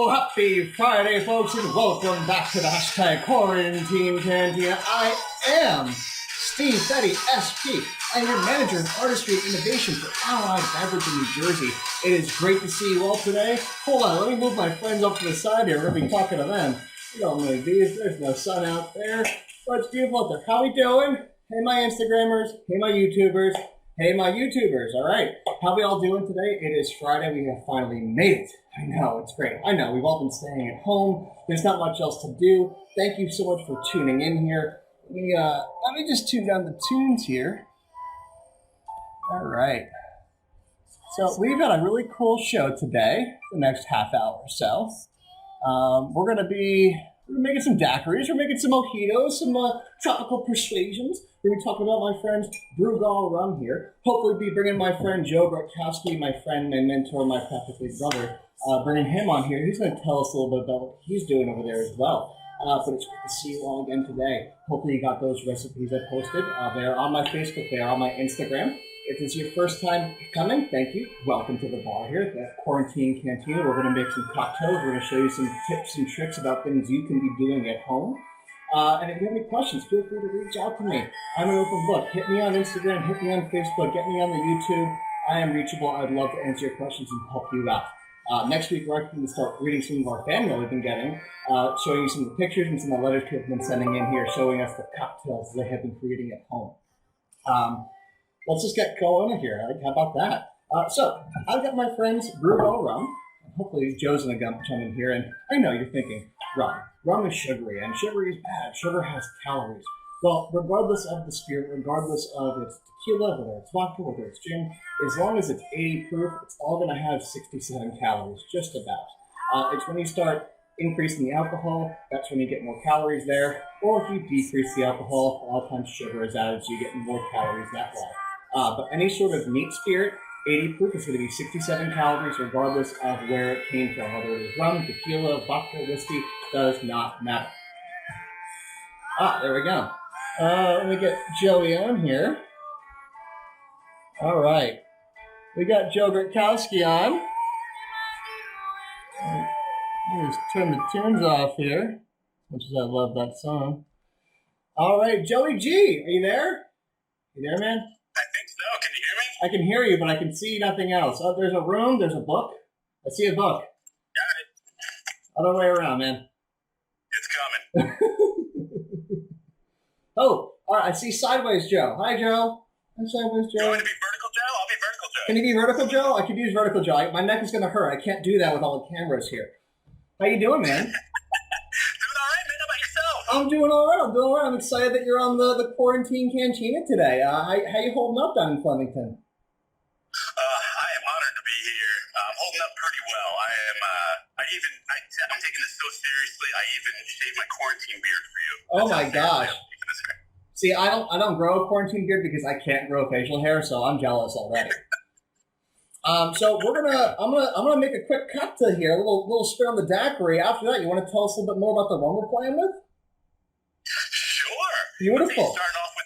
Happy Friday, folks, and welcome back to the hashtag Quarantine Cantina. I am Steve Fetty, SP. I'm your manager of artistry and innovation for Allied Beverage in New Jersey. It is great to see you all today. Hold on, let me move my friends up to the side here. We're going to be talking to them. You don't know these. There's no sun out there. But it's beautiful out there. How we doing? Hey, my Instagrammers. Hey, my YouTubers. Hey, my YouTubers. All right. How we all doing today? It is Friday. We have finally made it. I know. It's great. I know. We've all been staying at home. There's not much else to do. Thank you so much for tuning in here. Let me just tune down the tunes here. All right. So we've got a really cool show today, the next half hour or so. We're going to be making some daiquiris. We're making some mojitos, some tropical persuasions. We're going to be talking about my friend's Brugal rum here. Hopefully be bringing my friend Joe Grotkowski, my friend, my mentor, my practically brother, bringing him on here. He's going to tell us a little bit about what he's doing over there as well. But it's great to see you all again today. Hopefully you got those recipes I posted. They're on my Facebook. They're on my Instagram. If this is your first time coming, thank you. Welcome to the bar here at the Quarantine Cantina. We're going to make some cocktails. We're going to show you some tips and tricks about things you can be doing at home. And if you have any questions, feel free to reach out to me. I'm an open book. Hit me on Instagram. Hit me on Facebook. Get me on the YouTube. I am reachable. I'd love to answer your questions and help you out. Next week, we're actually going to start reading some of our fan mail we've been getting, showing you some of the pictures and some of the letters people have been sending in here, showing us the cocktails they have been creating at home. Let's just get going here. How about that? So, I've got my friend's Brugal rum. Hopefully, Joe's going to come in here. And I know you're thinking, rum. Rum is sugary, and sugar is bad. Sugar has calories. Well, regardless of the spirit, regardless of its tequila, whether it's vodka, whether it's gin, as long as it's 80 proof, it's all going to have 67 calories, just about. It's when you start increasing the alcohol, that's when you get more calories there. Or if you decrease the alcohol, a lot of times sugar is added, so you get more calories that way. But any sort of neat spirit, 80 proof, is going to be 67 calories regardless of where it came from. Whether it is rum, tequila, vodka, whiskey, does not matter. There we go. Let me get Joey on here. All right. We got Joe Grotkowski on. Let's turn the tunes off here, much as I love that song. All right, Joey G, are you there? You there, man? I think so. Can you hear me? I can hear you, but I can see nothing else. Oh, there's a room. There's a book. I see a book. Got it. Other way around, man. It's coming. Oh, all right. I see Sideways Joe. Hi, Joe. Hi, Sideways Joe. You want to be vertical Joe? I'll be vertical Joe. Can you be vertical Joe? I could use vertical Joe. My neck is going to hurt. I can't do that with all the cameras here. How you doing, man? Doing all right, man. How about yourself? I'm doing all right. I'm excited that you're on the Quarantine Cantina today. How you holding up down in Flemington? I am honored to be here. I'm holding up pretty well. I'm taking this so seriously. I even shaved my quarantine beard for you. Oh my gosh. See, I don't grow a quarantine beard because I can't grow facial hair, so I'm jealous already. So I'm gonna make a quick cocktail here, a little spin on the daiquiri. After that, you want to tell us a little bit more about the rum we're playing with? Sure. Beautiful. Starting off with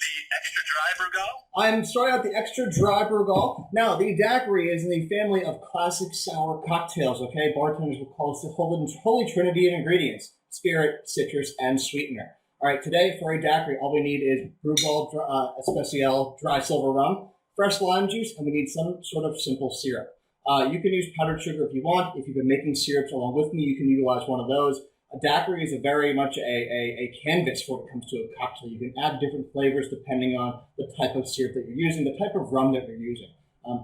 the extra dry Brugal. I'm starting out the extra dry Brugal. Now, the daiquiri is in the family of classic sour cocktails. Okay, bartenders will call this the holy trinity of ingredients: spirit, citrus, and sweetener. All right, today for a daiquiri, all we need is Brugal Especial dry silver rum, fresh lime juice, and we need some sort of simple syrup. You can use powdered sugar if you want. If you've been making syrups along with me, you can utilize one of those. A daiquiri is very much a canvas when it comes to a cocktail. You can add different flavors depending on the type of syrup that you're using, the type of rum that you're using.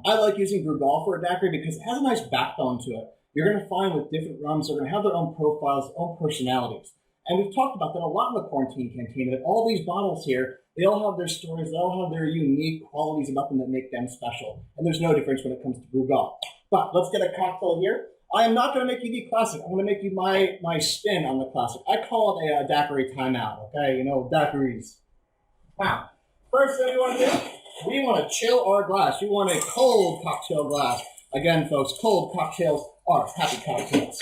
I like using Brugal for a daiquiri because it has a nice backbone to it. You're going to find with different rums, they're going to have their own profiles, their own personalities. And we've talked about that a lot in the Quarantine Cantina, that all these bottles here, they all have their stories, they all have their unique qualities about them that make them special. And there's no difference when it comes to Brugal. But let's get a cocktail here. I am not going to make you the classic. I'm going to make you my spin on the classic. I call it a daiquiri timeout, okay? You know, daiquiris. Now, first thing we want to do, we want to chill our glass. You want a cold cocktail glass. Again, folks, cold cocktails are happy cocktails.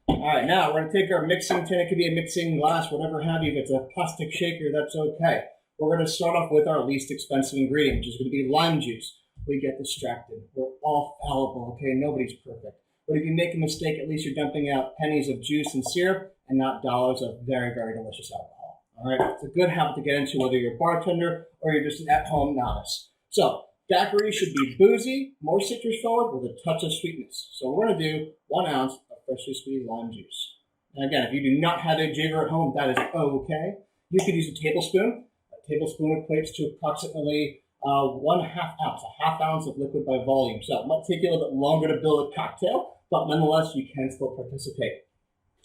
All right, now we're going to take our mixing tin. It could be a mixing glass, whatever have you. If it's a plastic shaker, that's okay. We're going to start off with our least expensive ingredient, which is going to be lime juice. We get distracted. We're all fallible, okay? Nobody's perfect. but if you make a mistake, at least you're dumping out pennies of juice and syrup and not dollars of very, very delicious alcohol. All right, it's a good habit to get into whether you're a bartender or you're just an at-home novice. So, daiquiri should be boozy, more citrus forward with a touch of sweetness. So we're going to do 1 ounce of freshly squeezed lime juice. And again, if you do not have a jigger at home, that is okay. You could use a tablespoon. A tablespoon equates to approximately 1/2 ounce, a half ounce of liquid by volume. So it might take you a little bit longer to build a cocktail, but nonetheless, you can still participate.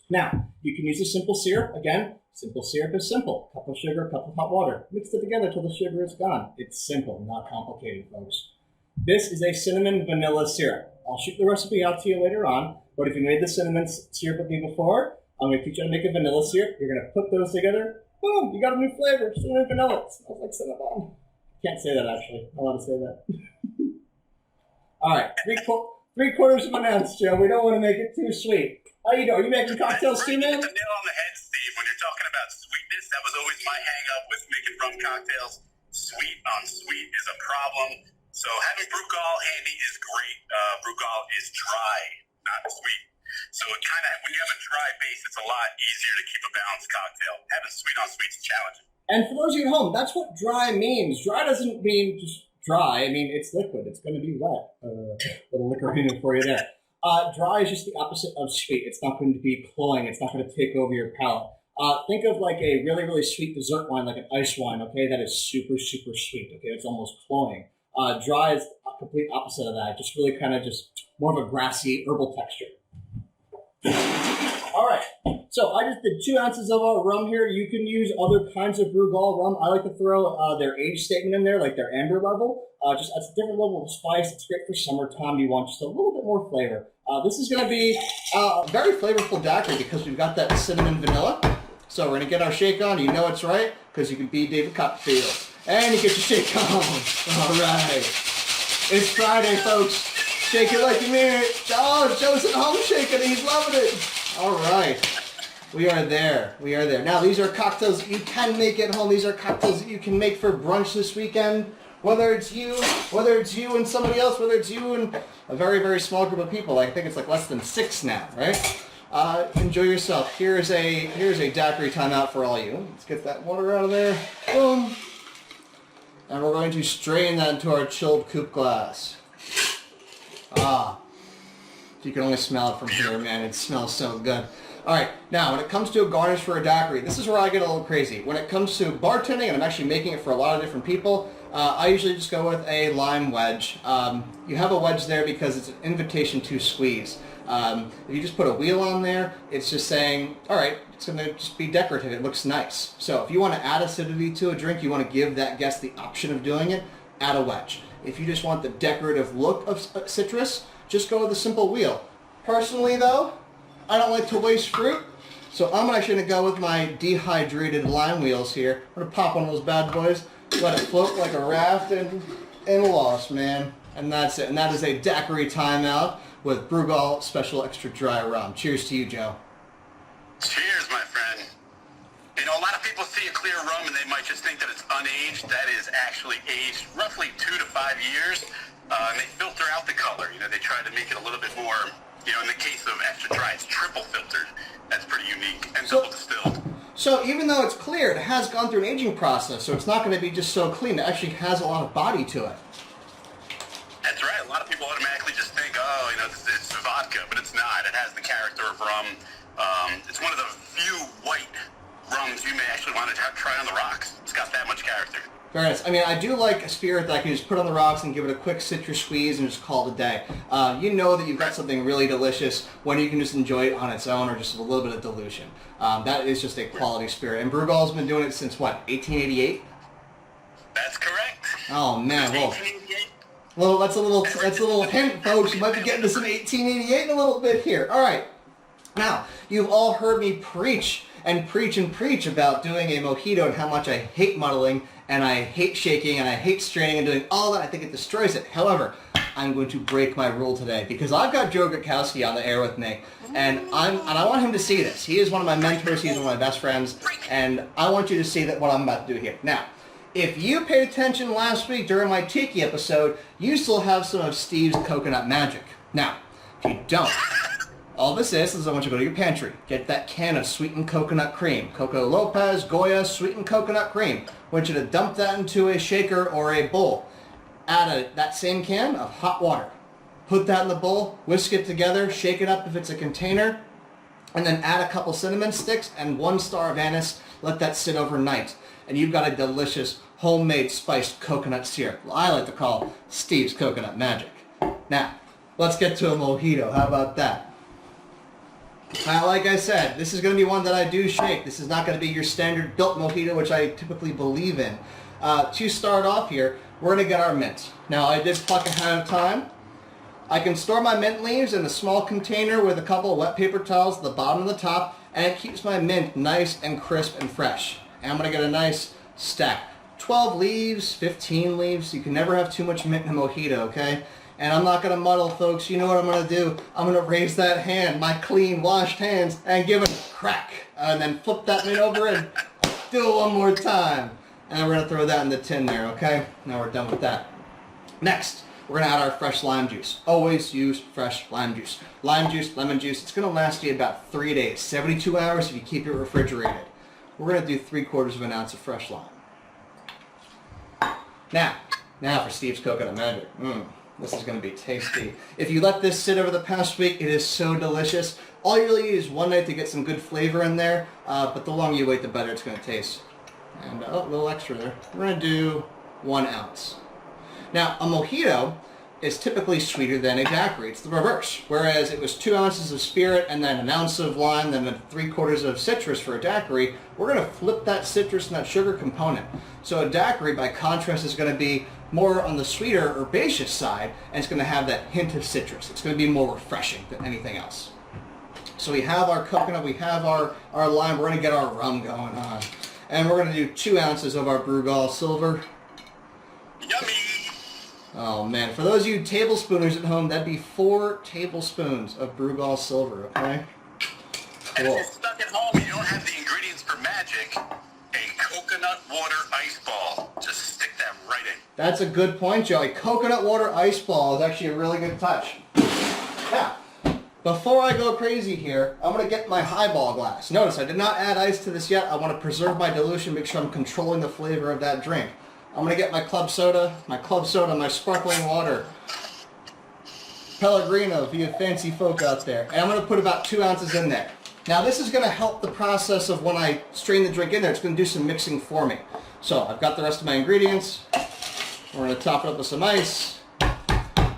Now, you can use a simple syrup. Again, simple syrup is simple. Cup of sugar, cup of hot water. Mix it together till the sugar is gone. It's simple, not complicated, folks. This is a cinnamon vanilla syrup. I'll shoot the recipe out to you later on, but if you made the cinnamon syrup with me before, I'm going to teach you how to make a vanilla syrup. You're going to put those together. Boom, you got a new flavor, cinnamon vanilla. It smells like cinnamon. Can't say that, actually. I'm allowed to say that. All right, three-quarters of an ounce, Joe. We don't want to make it too sweet. How you doing? Are you making cocktails too, man? You hit the nail on the head, Steve. When you're talking about sweetness, that was always my hang-up with making rum cocktails. Sweet on sweet is a problem. So having Brugal handy is great. Brugal is dry, not sweet. So it kind of, when you have a dry base, it's a lot easier to keep a balanced cocktail. Having sweet on sweet is challenging. And for those of you at home, that's what dry means. Dry doesn't mean just dry. I mean, it's liquid. It's going to be wet. Little liquor hint for you there. Dry is just the opposite of sweet. It's not going to be cloying. It's not going to take over your palate. Think of like a really, really sweet dessert wine, like an ice wine, okay? That is super, super sweet, okay? It's almost cloying. Dry is a complete opposite of that. Just really kind of just more of a grassy herbal texture. All right. So I just did 2 ounces of our rum here. You can use other kinds of Brugal rum. I like to throw their age statement in there, like their amber level. Just adds a different level of spice. It's great for summertime. You want just a little bit more flavor. This is going to be a very flavorful daiquiri because we've got that cinnamon vanilla. So we're going to get our shake on. You know it's right because you can be David Copperfield. And you get your shake on. All right. It's Friday, folks. Shake it like you mean it. Oh, Joe's at home shaking it. He's loving it. All right. We are there. We are there. Now, these are cocktails that you can make at home. These are cocktails that you can make for brunch this weekend. Whether it's you and somebody else, whether it's you and a very, very small group of people. I think it's like less than 6 now, right? Enjoy yourself. Here's a daiquiri timeout for all you. Let's get that water out of there. Boom. And we're going to strain that into our chilled coupe glass. You can only smell it from here, man. It smells so good. All right, now when it comes to a garnish for a daiquiri, this is where I get a little crazy. When it comes to bartending, and I'm actually making it for a lot of different people, I usually just go with a lime wedge. You have a wedge there because it's an invitation to squeeze. If you just put a wheel on there, it's just saying, all right, it's going to just be decorative. It looks nice. So if you want to add acidity to a drink, you want to give that guest the option of doing it, add a wedge. If you just want the decorative look of citrus, just go with a simple wheel. Personally, though, I don't like to waste fruit, so I'm actually going to go with my dehydrated lime wheels here. I'm going to pop one of those bad boys, let it float like a raft, and lost, man. And that's it. And that is a daiquiri timeout with Brugal Special Extra Dry Rum. Cheers to you, Joe. Cheers, my friend. You know, a lot of people see a clear rum and they might just think that it's unaged. That is actually aged roughly 2 to 5 years. And they filter out the color. You know, they try to make it a little bit more, you know, in the case of extra dry, it's triple filtered. That's pretty unique. And double distilled. So even though it's clear, it has gone through an aging process, so it's not going to be just so clean. It actually has a lot of body to it. That's right. A lot of people automatically just think, oh, you know, it's vodka, but it's not. It has the character of rum. It's one of the few white rums you may actually want to try on the rocks. It's got that much character. Very nice. I mean, I do like a spirit that I can just put on the rocks and give it a quick citrus squeeze and just call it a day. You know that you've got something really delicious when you can just enjoy it on its own or just a little bit of dilution. That is just a quality spirit. And Brugal's been doing it since, what, 1888? That's correct. Oh, man. Well, that's a little hint, folks. You might be getting to some 1888 in a little bit here. All right. Now, you've all heard me preach about doing a mojito and how much I hate muddling and I hate shaking and I hate straining and doing all that. I think it destroys it. However, I'm going to break my rule today because I've got Joe Gurkowski on the air with me, and I want him to see this. He is one of my mentors. He's one of my best friends, and I want you to see that what I'm about to do here. Now, if you paid attention last week during my Tiki episode, you still have some of Steve's coconut magic. Now, If you don't, all this is I want you to go to your pantry, get that can of sweetened coconut cream. Coco Lopez, Goya, sweetened coconut cream. I want you to dump that into a shaker or a bowl. Add that same can of hot water. Put that in the bowl, whisk it together, shake it up if it's a container, and then add a couple cinnamon sticks and 1 star of anise. Let that sit overnight. And you've got a delicious homemade spiced coconut syrup. Well, I like to call Steve's Coconut Magic. Now, let's get to a mojito. How about that? Now, like I said, this is going to be one that I do shake. This is not going to be your standard built mojito, which I typically believe in. To start off here, we're going to get our mint. Now, I did pluck ahead of time. I can store my mint leaves in a small container with a couple of wet paper towels at the bottom and the top, and it keeps my mint nice and crisp and fresh. And I'm going to get a nice stack. 12 leaves, 15 leaves. You can never have too much mint in a mojito, okay? And I'm not going to muddle, folks. You know what I'm going to do? I'm going to raise that hand, my clean, washed hands, and give it a crack. And then flip that mint over and do it one more time. And we're going to throw that in the tin there, okay? Now we're done with that. Next, we're going to add our fresh lime juice. Always use fresh lime juice. Lime juice, lemon juice, it's going to last you about 3 days, 72 hours if you keep it refrigerated. We're going to do 3/4 of an ounce of fresh lime. Now for Steve's Coconut Magic. This is going to be tasty. If you let this sit over the past week, it is so delicious. All you really need is one night to get some good flavor in there, but the longer you wait, the better it's going to taste. And a little extra there. We're going to do 1 ounce. Now, a mojito is typically sweeter than a daiquiri. It's the reverse. Whereas it was 2 ounces of spirit and then 1 ounce of lime, then 3/4 of citrus for a daiquiri, we're going to flip that citrus and that sugar component. So a daiquiri, by contrast, is going to be more on the sweeter, herbaceous side, and it's going to have that hint of citrus. It's going to be more refreshing than anything else. So we have our coconut, we have our lime, we're going to get our rum going on. And we're going to do 2 ounces of our Brugal Silver. Yummy! Oh man, for those of you tablespooners at home, that'd be 4 tablespoons of Brugal Silver, okay? And Cool. if you're stuck at home and you don't have the ingredients for magic, a coconut water ice ball. Just stick that right in. That's a good point, Joey. Coconut water ice ball is actually a really good touch. Now, before I go crazy here, I'm going to get my highball glass. Notice, I did not add ice to this yet. I want to preserve my dilution, make sure I'm controlling the flavor of that drink. I'm going to get my club soda, my sparkling water. Pellegrino, for you fancy folk out there. And I'm going to put about 2 ounces in there. Now this is going to help the process of when I strain the drink in there. It's going to do some mixing for me. So I've got the rest of my ingredients. We're going to top it up with some ice.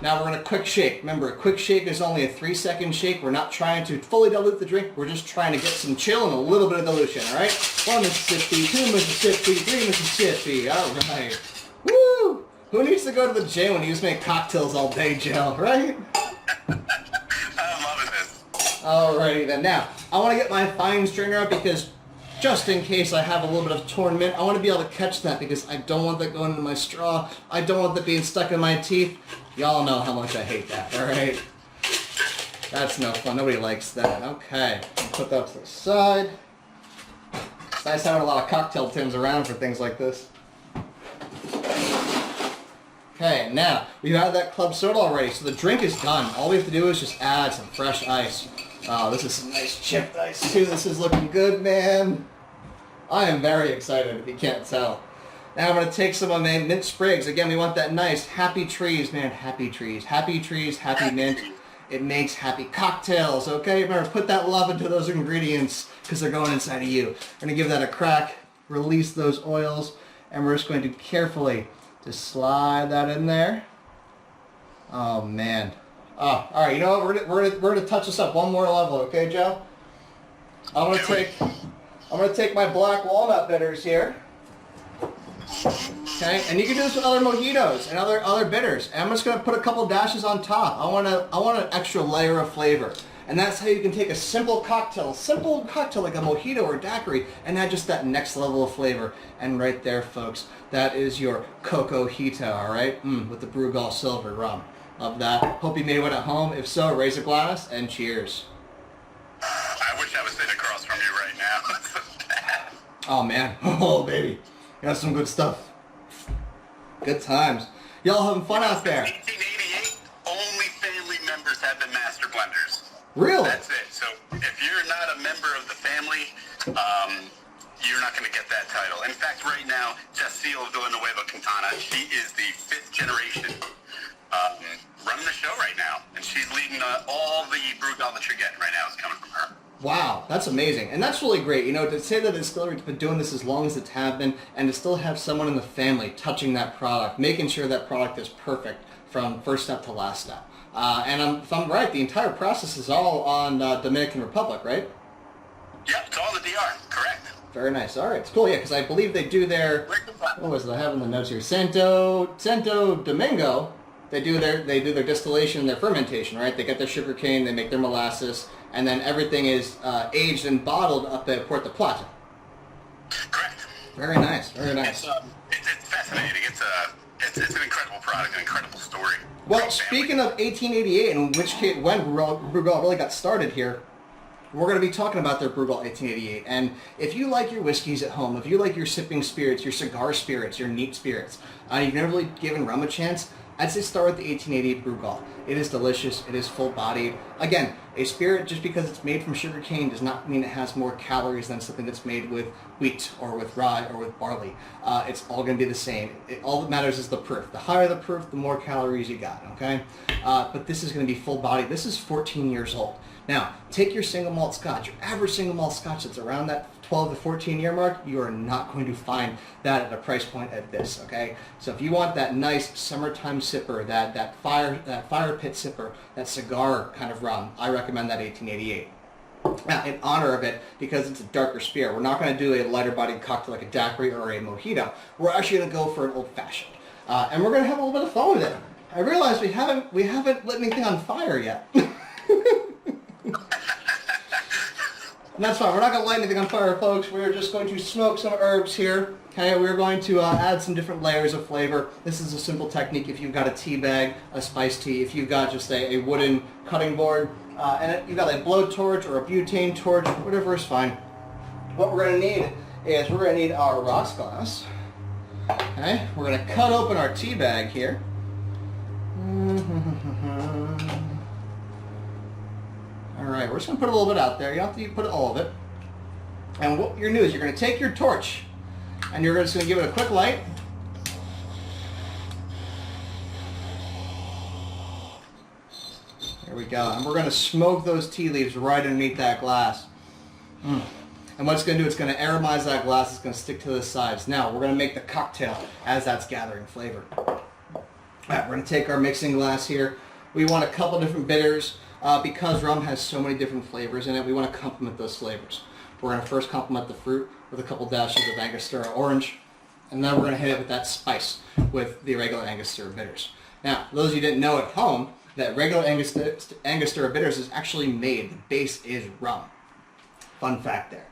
Now we're going to quick shake. Remember, a quick shake is only a 3-second shake. We're not trying to fully dilute the drink. We're just trying to get some chill and a little bit of dilution, all right? 1 Mississippi, 2 Mississippi, 3 Mississippi. All right. Woo! Who needs to go to the gym when you just make cocktails all day, Joe, right? I'm loving this. Alrighty then. Now, I want to get my fine strainer up because just in case I have a little bit of torn mint, I want to be able to catch that because I don't want that going into my straw. I don't want that being stuck in my teeth. Y'all know how much I hate that, alright? That's no fun. Nobody likes that. Okay. Put that to the side. It's nice having a lot of cocktail tins around for things like this. Okay, now, we've added that club soda already, so the drink is done. All we have to do is just add some fresh ice. Oh, this is some nice chipped ice, too. This is looking good, man. I am very excited, if you can't tell. Now I'm going to take some of my mint sprigs. Again, we want that nice happy trees, man. Happy trees. Happy trees, happy mint. It makes happy cocktails, okay? Remember, put that love into those ingredients because they're going inside of you. We're going to give that a crack, release those oils, and we're just going to carefully just slide that in there. Oh, man. Oh, all right, you know what? We're gonna touch this up one more level, okay, Joe? I'm gonna take my black walnut bitters here. Okay, and you can do this with other mojitos and other bitters. And I'm just gonna put a couple dashes on top. I want an extra layer of flavor. And that's how you can take a simple cocktail like a mojito or a daiquiri, and add just that next level of flavor. And right there, folks, that is your Coco-hito, all right? With the Brugal Silver rum. Love that. Hope you made one at home. If so, raise a glass and cheers. I wish I was sitting across from you right now. Oh, man. Oh, baby. Got some good stuff. Good times. Y'all having fun out there. 1888, only family members have been master blenders. Really? That's it. So if you're not a member of the family, you're not going to get that title. In fact, right now, Cecile Villanueva Quintana, she is the 5th generation running the show right now, and she's leading all the Brugal that you're getting right now is coming from her. Wow, that's amazing. And that's really great. You know, to say that the distillery's been doing this as long as it's have been, and to still have someone in the family touching that product, making sure that product is perfect from first step to last step. And if I'm right, the entire process is all on Dominican Republic, right? Yep, it's all the DR, correct. Very nice. All right, it's cool. Yeah, because I believe they do their, what was it? I have in the notes here, Santo Domingo. They do their distillation and their fermentation, right? They get their sugar cane, they make their molasses, and then everything is aged and bottled up at Puerto Plata. Correct. Very nice. Very nice. It's fascinating. It's an incredible product, an incredible story. Well, speaking of 1888, in which case when Brugal really got started here, we're going to be talking about their Brugal 1888. And if you like your whiskeys at home, if you like your sipping spirits, your cigar spirits, your neat spirits, you've never really given rum a chance, I'd say start with the 1888 Brugal. It is delicious. It is full-bodied. Again, a spirit, just because it's made from sugar cane, does not mean it has more calories than something that's made with wheat or with rye or with barley. It's all going to be the same. All that matters is the proof. The higher the proof, the more calories you got, okay? But this is going to be full-bodied. This is 14 years old. Now, take your single malt scotch, your average single malt scotch that's around that 12 to 14 year mark, you are not going to find that at a price point at this, okay? So if you want that nice summertime sipper, that fire pit sipper, that cigar kind of rum, I recommend that 1888. Now, in honor of it, because it's a darker spirit, we're not going to do a lighter bodied cocktail like a daiquiri or a mojito. We're actually going to go for an old fashioned. And we're going to have a little bit of fun with it. I realize we haven't lit anything on fire yet. And that's fine. We're not going to light anything on fire, folks. We're just going to smoke some herbs here. Okay, we're going to add some different layers of flavor. This is a simple technique if you've got a tea bag, a spiced tea, if you've got just a wooden cutting board, and you've got a blowtorch or a butane torch, whatever is fine. What we're going to need is we're going to need our rocks glass. Okay, we're going to cut open our tea bag here. Alright, we're just going to put a little bit out there. You don't have to put all of it. And what you're going to do is you're going to take your torch and you're just going to give it a quick light. There we go. And we're going to smoke those tea leaves right underneath that glass. And what it's going to do, it's going to aromatize that glass. It's going to stick to the sides. Now, we're going to make the cocktail as that's gathering flavor. Alright, we're going to take our mixing glass here. We want a couple different bitters. Because rum has so many different flavors in it, we want to complement those flavors. We're going to first complement the fruit with a couple dashes of Angostura orange, and then we're going to hit it with that spice with the regular Angostura bitters. Now, those of you who didn't know at home, that regular Angostura bitters is actually made. The base is rum. Fun fact there.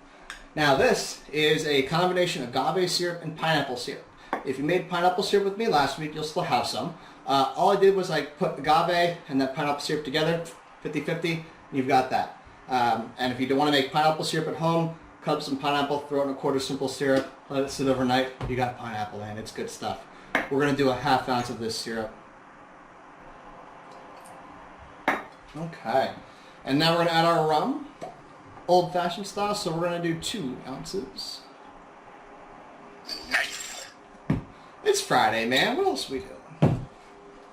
Now, this is a combination of agave syrup and pineapple syrup. If you made pineapple syrup with me last week, you'll still have some. All I did was I put agave and that pineapple syrup together, 50-50, you've got that. And if you don't want to make pineapple syrup at home, cut up some pineapple, throw it in a quarter simple syrup, let it sit overnight, you got pineapple, and it's good stuff. We're going to do a ½ ounce of this syrup. Okay. And now we're going to add our rum, old-fashioned style, so we're going to do 2 ounces. Nice. It's Friday, man. What else are we doing?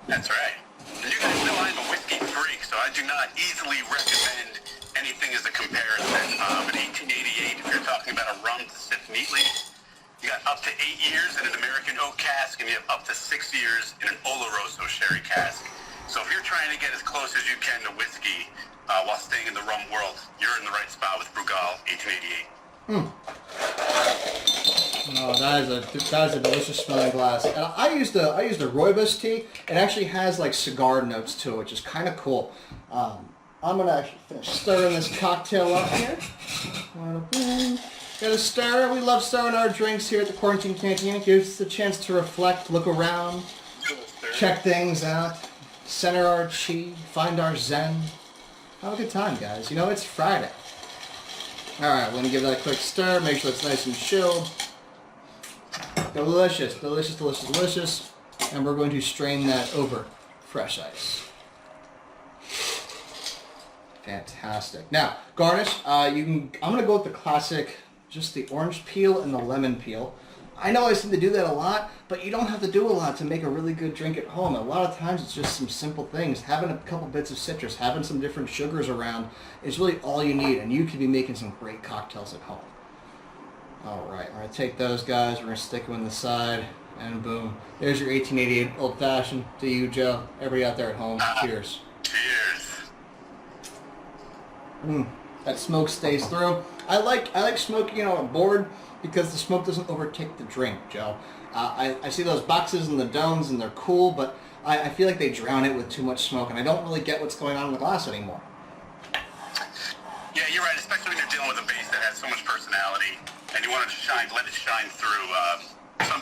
That's right. And you guys know I'm a whiskey freak, so I do not easily recommend anything as a comparison. But 1888, if you're talking about a rum to sip neatly, you got up to 8 years in an American oak cask, and you have up to 6 years in an Oloroso sherry cask. So if you're trying to get as close as you can to whiskey while staying in the rum world, you're in the right spot with Brugal 1888. Oh, that is a delicious smelling glass. And I used a rooibos tea. It actually has like cigar notes to it, which is kind of cool. I'm gonna actually finish stirring this cocktail up here. Gotta stir. We love stirring our drinks here at the Quarantine Canteen. It gives us a chance to reflect, look around, check things out, center our chi, find our zen. Have a good time, guys. You know, it's Friday. Alright, we're going to give that a quick stir, make sure it's nice and chilled. Delicious, delicious, delicious, delicious. And we're going to strain that over fresh ice. Fantastic. Now, garnish, I'm going to go with the classic, just the orange peel and the lemon peel. I know I seem to do that a lot, but you don't have to do a lot to make a really good drink at home. A lot of times it's just some simple things. Having a couple bits of citrus, having some different sugars around is really all you need, and you could be making some great cocktails at home. All right, we're going to take those guys, we're going to stick them in the side, and boom. There's your 1888 Old Fashioned to you, Joe. Everybody out there at home, cheers. Cheers. That smoke stays through. I like smoking on a board because the smoke doesn't overtake the drink, Joe. I see those boxes and the domes and they're cool, but I feel like they drown it with too much smoke, and I don't really get what's going on in the glass anymore. Yeah, you're right, especially when you're dealing with a base that has so much personality, and you want it to let it shine through.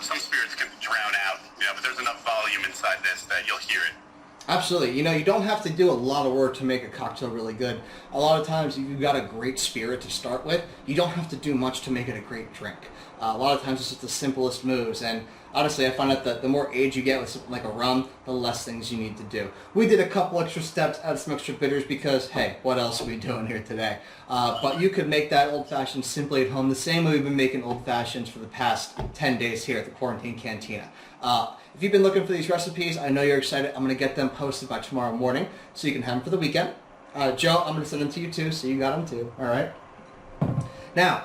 Some spirits can drown out, but there's enough volume inside this that you'll hear it. Absolutely. You don't have to do a lot of work to make a cocktail really good. A lot of times, if you've got a great spirit to start with, you don't have to do much to make it a great drink. A lot of times, it's just the simplest moves. And honestly, I find that the more age you get with something like a rum, the less things you need to do. We did a couple extra steps, add some extra bitters because, hey, what else are we doing here today? But you could make that old-fashioned simply at home the same way we've been making old-fashions for the past 10 days here at the Quarantine Cantina. If you've been looking for these recipes, I know you're excited. I'm going to get them posted by tomorrow morning so you can have them for the weekend. Joe, I'm going to send them to you too, so you got them too. All right? Now,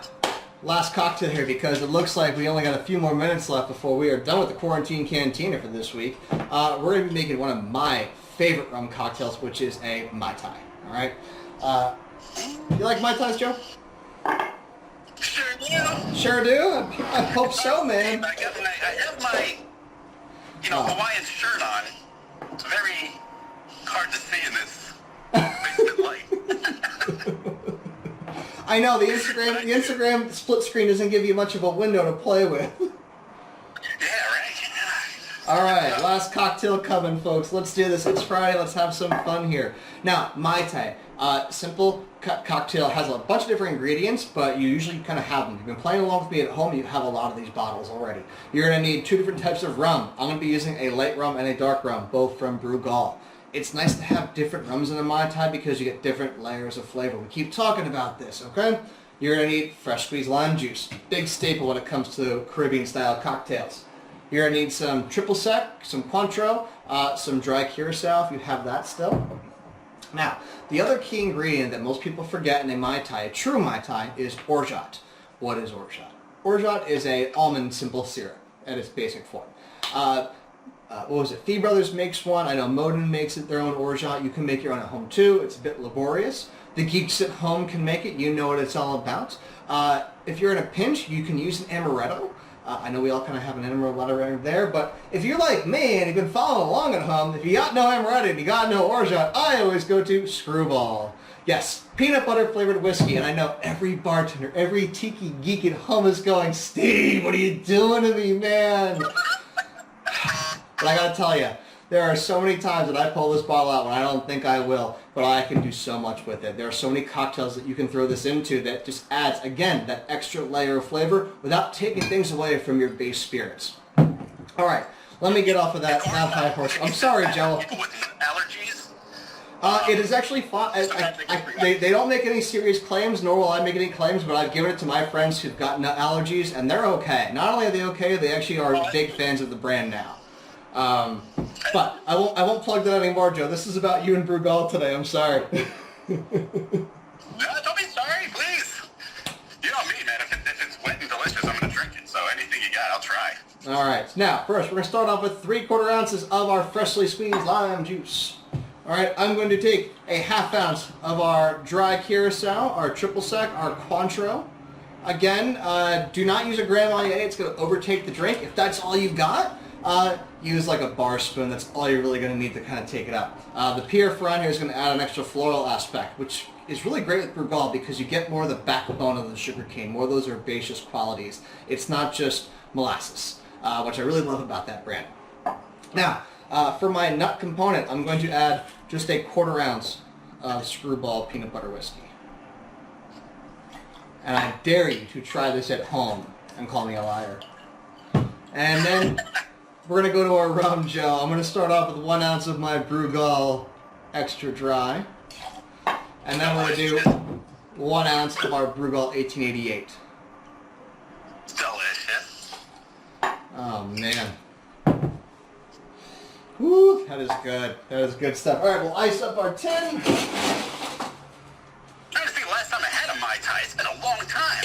last cocktail here because it looks like we only got a few more minutes left before we are done with the Quarantine Cantina for this week. We're going to be making one of my favorite rum cocktails, which is a Mai Tai. All right? You like Mai Tais, Joe? Sure do. Sure do? I hope so, man. I have my Hawaiian shirt on. It's very hard to see in this basement light. I know the Instagram split screen doesn't give you much of a window to play with. Yeah, right. All right, last cocktail coming, folks. Let's do this. It's Friday. Let's have some fun here. Now, Mai Tai, simple cocktail, has a bunch of different ingredients, but you usually kind of have them. You've been playing along with me at home, you have a lot of these bottles already. You're going to need 2 different types of rum. I'm going to be using a light rum and a dark rum, both from Brugal. It's nice to have different rums in a Mai Tai because you get different layers of flavor. We keep talking about this, okay? You're going to need fresh squeezed lime juice. Big staple when it comes to Caribbean-style cocktails. You're going to need some triple sec, some Cointreau, some dry curacao if you have that still. Now, the other key ingredient that most people forget in a Mai Tai, a true Mai Tai, is orgeat. What is orgeat? Orgeat is a almond simple syrup at its basic form. What was it? Fee Brothers makes one. I know Modin makes it their own orgeat. You can make your own at home too. It's a bit laborious. The geeks at home can make it. You know what it's all about. If you're in a pinch, you can use an amaretto. I know we all kind of have an amaretto there, but if you're like me and you've been following along at home, if you got no amaretto and you got no orgeat, I always go to Screwball. Yes, peanut butter flavored whiskey, and I know every bartender, every tiki geek at home is going, Steve, what are you doing to me, man? But I gotta tell you, there are so many times that I pull this bottle out when I don't think I will, but I can do so much with it. There are so many cocktails that you can throw this into that just adds, again, that extra layer of flavor without taking things away from your base spirits. All right, let me get off of that high horse. I'm sorry, Joe. People with allergies? It is actually fun. They don't make any serious claims, nor will I make any claims, but I've given it to my friends who've got allergies, and they're okay. Not only are they okay, they actually are big fans of the brand now. But I won't plug that anymore, Joe. This is about you and Brugal today. I'm sorry. No, don't be sorry, please. You know me, man. If it's wet and delicious, I'm going to drink it. So anything you got, I'll try. All right. Now, first, we're going to start off with 3/4 ounces of our freshly squeezed lime juice. All right. I'm going to take a 1/2 ounce of our dry curacao, our triple sec, our Cointreau. Again, do not use a Grand Marnier. It's going to overtake the drink. If that's all you've got, use like a bar spoon. That's all you're really going to need to kind of take it up. The Pierre Ferrand here is going to add an extra floral aspect, which is really great with Brugal because you get more of the backbone of the sugar cane, more of those herbaceous qualities. It's not just molasses, which I really love about that brand. Now, for my nut component, I'm going to add just a 1/4 ounce of Screwball peanut butter whiskey. And I dare you to try this at home and call me a liar. And then we're going to go to our rum, Joe. I'm going to start off with 1 ounce of my Brugal extra dry. And then we're going to do 1 ounce of our Brugal 1888. Delicious. Oh, man. Woo, that is good. That is good stuff. All right, we'll ice up our tin. I'm trying to think the last time I had a Mai Tai. It's been a long time.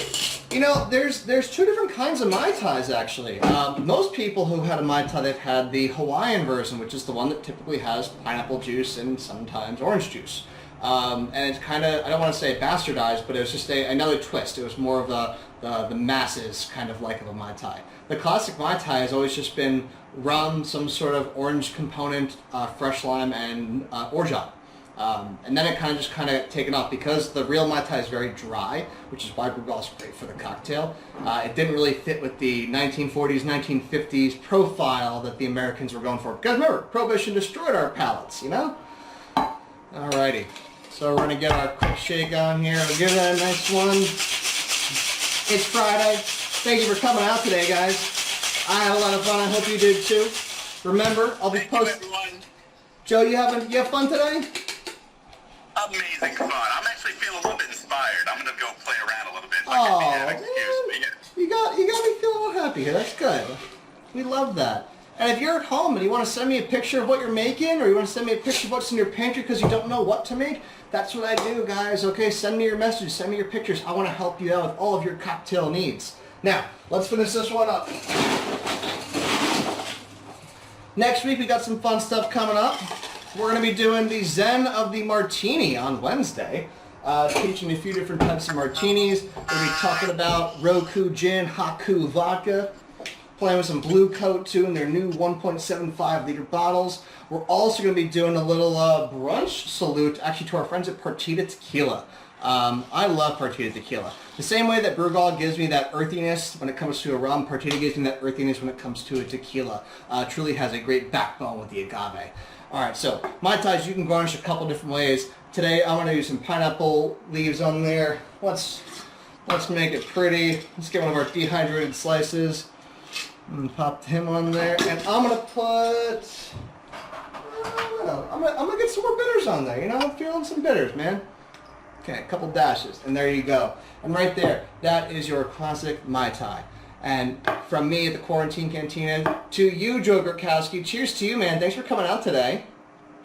You know, there's 2 different kinds of Mai Tais, actually. Most people who had a Mai Tai, they've had the Hawaiian version, which is the one that typically has pineapple juice and sometimes orange juice. And it's kind of, I don't want to say bastardized, but it was just another twist. It was more of the masses kind of like of a Mai Tai. The classic Mai Tai has always just been rum, some sort of orange component, fresh lime, and orgeat. And then it kind of taken off because the real Mai Tai is very dry, which is why Brugal is great for the cocktail. It didn't really fit with the 1940s, 1950s profile that the Americans were going for. Because remember, Prohibition destroyed our palates, you know? Alrighty. So we're going to get our quick shake on here. We'll give that a nice one. It's Friday. Thank you for coming out today, guys. I had a lot of fun. I hope you did too. Remember, I'll be posting. Joe, you have fun today? Amazing fun. I'm actually feeling a little bit inspired. I'm gonna go play around a little bit. You got me feeling a little happy here. That's good. We love that. And if you're at home and you want to send me a picture of what you're making, or you want to send me a picture of what's in your pantry because you don't know what to make, that's what I do, guys. Okay, send me your messages, send me your pictures. I want to help you out with all of your cocktail needs. Now, let's finish this one up. Next week, we got some fun stuff coming up. We're going to be doing the Zen of the Martini on Wednesday. Teaching a few different types of martinis. We're going to be talking about Roku Gin, Haku Vodka. Playing with some Blue Coat too in their new 1.75 liter bottles. We're also going to be doing a little brunch salute actually to our friends at Partita Tequila. I love Partita Tequila. The same way that Brugal gives me that earthiness when it comes to a rum, Partita gives me that earthiness when it comes to a tequila. Truly has a great backbone with the agave. Alright, so Mai Tais you can garnish a couple different ways. Today I'm going to use some pineapple leaves on there. Let's make it pretty. Let's get one of our dehydrated slices. And pop him on there, and I'm gonna put. I'm gonna get some more bitters on there. You know, I'm feeling some bitters, man. Okay, a couple dashes, and there you go. And right there, that is your classic Mai Tai. And from me at the Quarantine Cantina to you, Joe Grokowski. Cheers to you, man. Thanks for coming out today.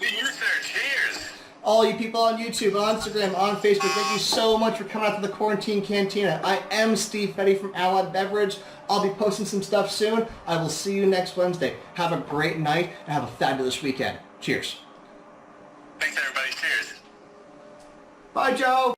To you, sir. Cheers. All you people on YouTube, on Instagram, on Facebook, thank you so much for coming out to the Quarantine Cantina. I am Steve Fetty from Allied Beverage. I'll be posting some stuff soon. I will see you next Wednesday. Have a great night and have a fabulous weekend. Cheers. Thanks, everybody. Cheers. Bye, Joe.